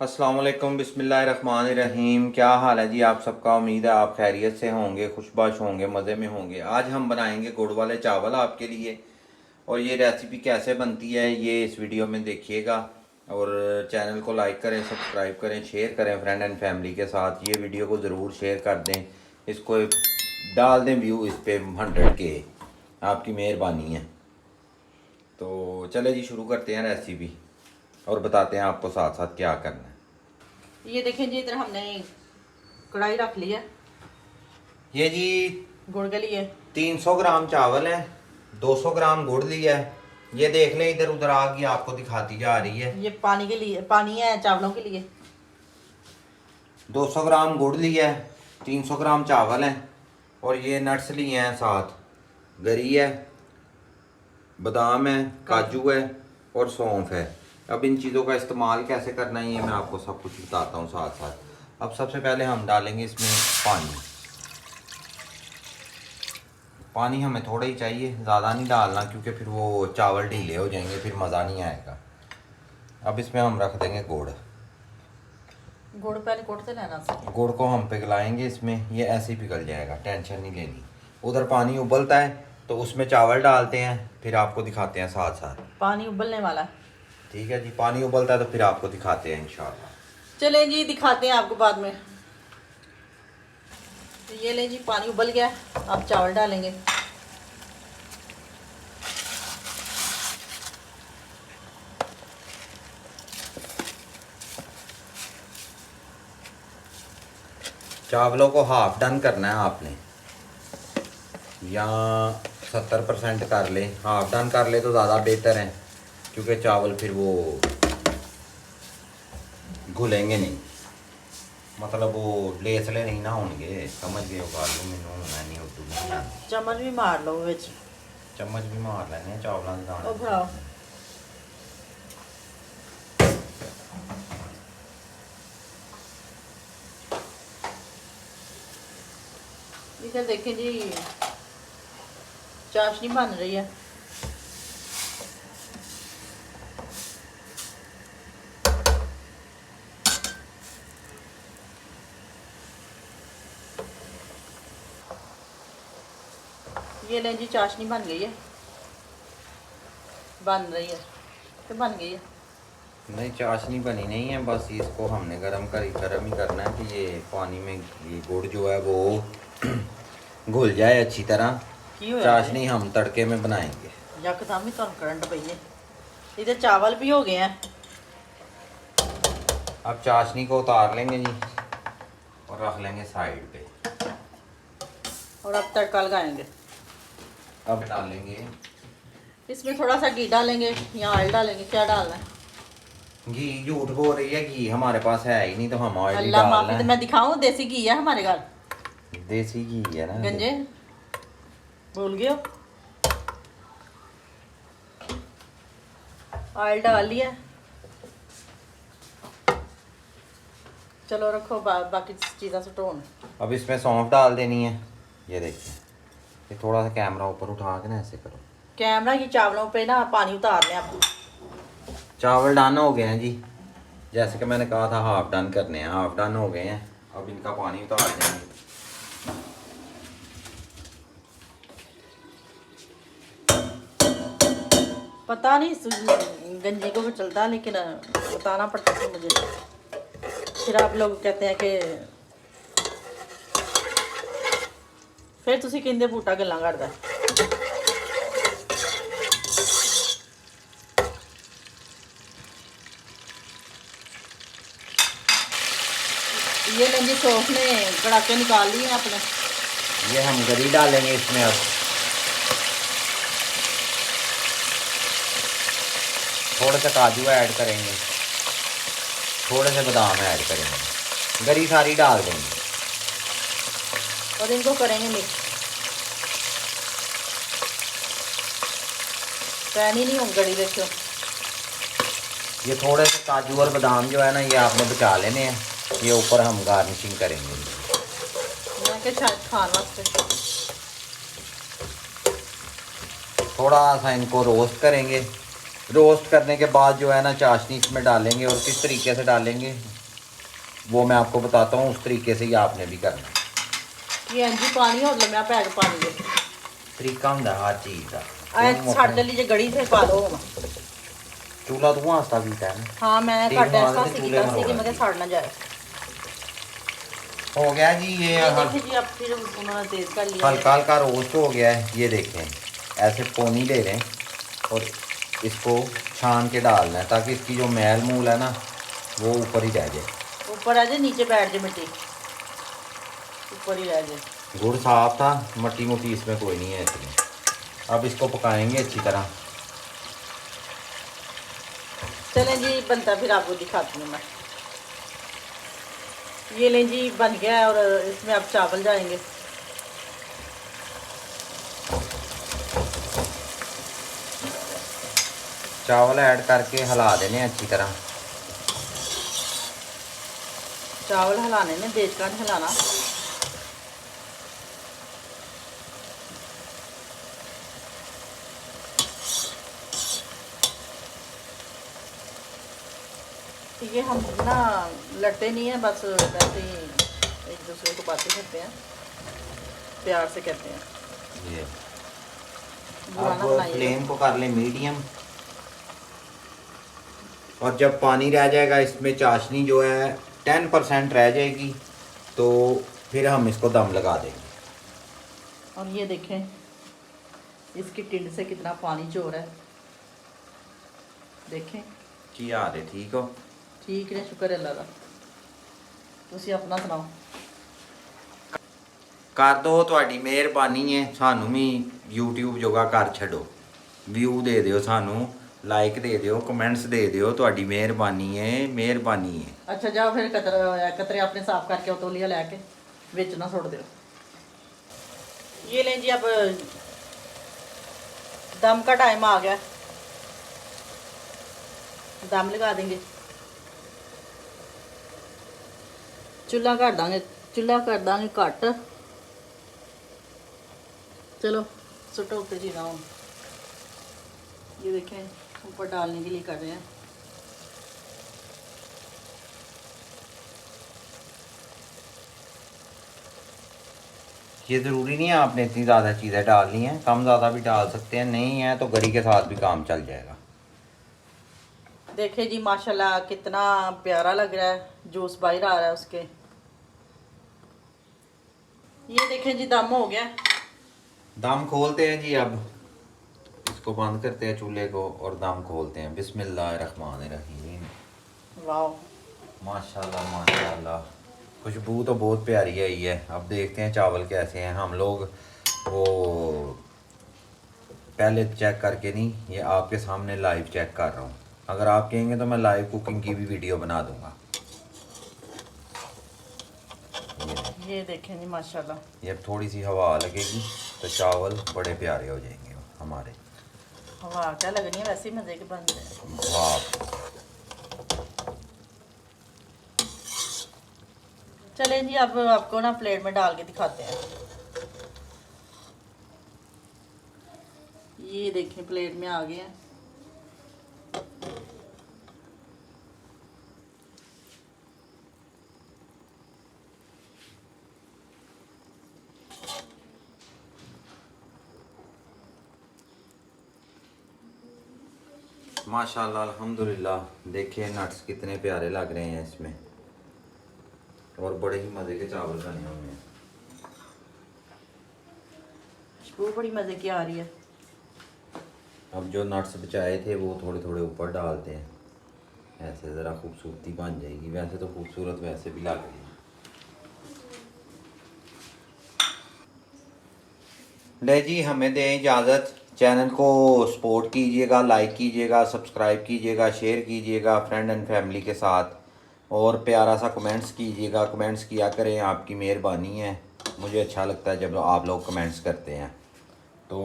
अस्सलाम वालेकुम बिस्मिल्लाहिर्रहमानिर्रहीम। क्या हाल है जी आप सबका। उम्मीद है आप खैरियत से होंगे, खुशबाश होंगे, मज़े में होंगे। आज हम बनाएंगे गुड़ वाले चावल आपके लिए। और ये रेसिपी कैसे बनती है ये इस वीडियो में देखिएगा। और चैनल को लाइक करें, सब्सक्राइब करें, शेयर करें फ्रेंड एंड फैमिली के साथ। ये वीडियो को ज़रूर शेयर कर दें, इसको डाल दें व्यू इस पर 100 के। आपकी मेहरबानी है। तो चले जी शुरू करते हैं रेसिपी और बताते हैं आपको साथ साथ क्या करना है। ये देखें जी, इधर हमने कढ़ाई रख ली है। ये जी गुड़ के लिए 300 ग्राम चावल है, 200 ग्राम गुड़ लिया है। ये देख लें, इधर उधर आगे आपको दिखाती जा रही है। ये पानी के लिए, पानी है चावलों के लिए। 200 ग्राम गुड़ लिया है, 300 ग्राम चावल है। और ये नट्स लिए हैं साथ, गरी है, बादाम है, काजू है और सौंफ है। अब इन चीज़ों का इस्तेमाल कैसे करना है ये मैं आपको सब कुछ बताता हूँ साथ साथ। अब सबसे पहले हम डालेंगे इसमें पानी। पानी हमें थोड़ा ही चाहिए, ज़्यादा नहीं डालना क्योंकि फिर वो चावल ढीले हो जाएंगे, फिर मज़ा नहीं आएगा। अब इसमें हम रख देंगे गुड़। गुड़ पहले कुटते रहना से। गुड़ को हम पिघलाएंगे इसमें, ये ऐसे ही पिघल जाएगा, टेंशन नहीं लेनी। उधर पानी उबलता है तो उसमें चावल डालते हैं, फिर आपको दिखाते हैं साथ साथ। पानी उबलने वाला है। ठीक है जी, पानी उबलता है तो फिर आपको दिखाते हैं इंशाल्लाह। चलें जी, दिखाते हैं आपको बाद में। तो ये ले जी, पानी उबल गया। अब चावल डालेंगे। चावलों को हाफ डन करना है आपने, या 70% कर ले। हाफ डन कर ले तो ज़्यादा बेहतर है क्योंकि चावल फिर वो घुलेंगे नहीं, मतलब वो लेसले नहीं ना होंगे। समझ गए हो गालू मैनू, मैं नहीं उर्दू नहीं जानती। चम्मच भी मार लो विच। चम्मच भी मार लेने चावलों के ओ दाने। भराओ, इधर देखें जी, चाशनी बन रही है। ये लें जी, चाशनी बन गई है, बन रही है तो बन गई है। नहीं, चाशनी बनी नहीं है, बस इसको हमने गरम ही करना है कि ये पानी में ये गुड़ जो है वो घुल जाए अच्छी तरह। चाशनी हम तड़के में बनाएंगे। यकदम ही तुम करंट पई है। इधर चावल भी हो गए हैं। अब चाशनी को उतार लेंगे जी और रख लेंगे साइड पे। और अब तड़का लगाएंगे। अब डालेंगे इसमें थोड़ा सा घी डालेंगे या ऑयल डालेंगे, क्या डालना है? घी। झूठ बोल रही है, घी हमारे पास है ही नहीं तो हम ऑयल ही अल्लाह डाल माफी, रहे तो हैं। मैं दिखाऊं, देसी घी है हमारे घर। देसी घी है ना गंजे भूल गए हो? ऑयल डाल लिया। चलो रखो, बाकी चीज़ें सुटोन। अब इसमें सौंफ डाल देनी है। ये देखिए, ये थोड़ा सा कैमरा ऊपर उठा के ना ऐसे करो। कैमरा की चावलों पे ना पानी उतारने आप। चावल डन हो गए हैं जी, जैसे कि मैंने कहा था हाफ डन करने हैं। हाफ डन हो गए हैं, अब इनका पानी उतार देंगे। पता नहीं गंजे को भी चलता, लेकिन बताना पड़ता है मुझे। फिर आप लोग कहते हैं कि फिर तुसी कहंदे बूटा गल्लां करदा। ये लेंगे, सौंफ ने कड़ाके निकाल लिए हैं अपने। ये हम गरी डालेंगे इसमें। अब थोड़े से काजू ऐड करेंगे, थोड़े से बादाम ऐड करेंगे, गरी सारी डाल देंगे और इनको करेंगे मिक्स। पैनी नहीं हों गड़ी, देखो। ये थोड़े से काजू और बादाम जो है ना, ये आपने बचा लेने हैं। ये ऊपर हम गार्निशिंग करेंगे। मैं क्या शायद खान वास्ते थोड़ा सा इनको रोस्ट करेंगे रोस्ट करने के बाद जो है ना चाशनी इसमें डालेंगे, और किस तरीके से डालेंगे वो मैं आपको बताता हूँ, उस तरीके से ही आपने भी करना है। ये जी पानी और लम्या पैक पानी दे तरीका होंगे हर चीज़ का। आए छड़ दे लीजिए गड़ी से पा लो चूल्हा तो वहाँ भी है ना। हाँ मैं ठीक घट है, ऐसा चूल्हे सीखा में सी कि होगा। मैं सड़ ना जाए। हो गया जी ये देखिए जी अब फिर उन्होंने तेज कर लिया हल्का हल्का रोस्ट हो गया है। ये देखें ऐसे पोनी ले लें और इसको छान के डालना है, ताकि इसकी जो मैल मूल है ना वो ऊपर ही रह जाए। ऊपर आ जाए नीचे बैठ जाए, मिट्टी ऊपर ही रह जाए। गुड़ साफ था, मट्टी मोटी इसमें कोई नहीं है इसमें। अब इसको पकाएंगे अच्छी तरह। चलें जी बनता फिर आपको दिखाती हूँ मैं। ये लें जी बन गया है, और इसमें अब चावल जाएंगे। चावल ऐड करके हिला देने अच्छी तरह। चावल हिलाने में तेज का नहीं हिलाना। ये हम ना लड़ते नहीं हैं, बस वैसे ही एक दूसरे को बातें करते हैं, प्यार से कहते हैं। ये बुरा ना अब बनाइएगा। फ्लेम को कर लें मीडियम, और जब पानी रह जाएगा इसमें चाशनी जो है 10% रह जाएगी, तो फिर हम इसको दम लगा देंगे। और ये देखें इसकी टिंड से कितना पानी चो रहा है, देखें। की हाल है, ठीक हो? ठीक है, शुक्र है अल्लाह का। तुसी अपना सुनाओ। कर दो, ਤੁਹਾਡੀ ਮਿਹਰਬਾਨੀ ਹੈ। ਸਾਨੂੰ ਵੀ YouTube ਜੋਗਾ ਕਰ ਛੱਡੋ, ਵਿਊ ਦੇ ਦਿਓ ਸਾਨੂੰ, ਲਾਈਕ ਦੇ ਦਿਓ, ਕਮੈਂਟਸ ਦੇ ਦਿਓ। ਤੁਹਾਡੀ ਮਿਹਰਬਾਨੀ ਹੈ, ਮਿਹਰਬਾਨੀ ਹੈ। अच्छा जाओ फिर कतरे अपने साफ करके तौलिया लैके बिच ना सुट दो। ये लें जी अब दम का टाइम आ गया, दम लगा देंगे। चूल्हा कर देंगे, चूल्हा कर देंगे घट। चलो सुटो उत्ते जी ना। ये देखें ऊपर डालने के लिए कर रहे हैं। ये ज़रूरी नहीं है आपने इतनी ज़्यादा चीज़ें डालनी हैं, कम ज़्यादा भी डाल सकते हैं, नहीं है तो गरी के साथ भी काम चल जाएगा। देखे जी माशाल्लाह कितना प्यारा लग रहा है, जूस बाहर आ रहा है उसके। ये देखें जी दम हो गया। दम खोलते हैं जी। अब इसको बंद करते हैं चूल्हे को और दम खोलते हैं। बिस्मिल्लाहिर्रहमानिर्रहीम। वाह माशाल्लाह माशाल्लाह, खुशबू तो बहुत प्यारी आई है। अब देखते हैं चावल कैसे हैं। हम लोग वो पहले चेक करके नहीं, ये आपके सामने लाइव चेक कर रहा हूँ। अगर आप कहेंगे तो मैं लाइव कुकिंग की भी वीडियो बना दूंगा। ये देखें जी माशाल्लाह। ये अब थोड़ी सी हवा लगेगी तो चावल बड़े प्यारे हो जाएंगे हमारे। वाह क्या लगनी है, वैसे ही मज़े के बन रहे हैं। वाह। चलें जी अब आपको ना प्लेट में डाल के दिखाते हैं। ये देखें प्लेट में आ गए हैं। माशाल्लाह अल्हम्दुलिल्लाह, देखिए नट्स कितने प्यारे लग रहे हैं इसमें, और बड़े ही मज़े के चावल बने हुए हैं। खुशबू बड़ी मज़े की आ रही है। अब जो नट्स बचाए थे वो थोड़े थोड़े ऊपर डालते हैं, ऐसे ज़रा खूबसूरती बन जाएगी। वैसे तो खूबसूरत वैसे भी लग रही है। ले जी हमें दें इजाज़त। चैनल को सपोर्ट कीजिएगा, लाइक कीजिएगा, सब्सक्राइब कीजिएगा, शेयर कीजिएगा फ्रेंड एंड फैमिली के साथ, और प्यारा सा कमेंट्स कीजिएगा। कमेंट्स किया करें, आपकी मेहरबानी है। मुझे अच्छा लगता है जब आप लोग कमेंट्स करते हैं। तो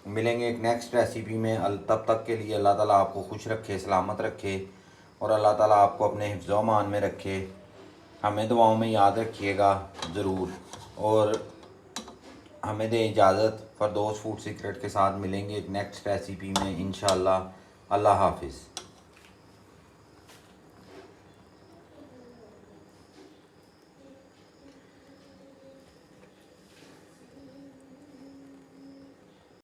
मिलेंगे एक नेक्स्ट रेसिपी में। तब तक के लिए अल्लाह ताला आपको खुश रखे, सलामत रखे, और अल्लाह ताला आपको अपने हिफ्ज़ मान में रखे। हमें दुआओं में याद रखिएगा ज़रूर, और हमें दें इजाज़त। फरदौस फूड सीक्रेट के साथ मिलेंगे एक नेक्स्ट रेसिपी में इंशाल्लाह। अल्लाह हाफिज़।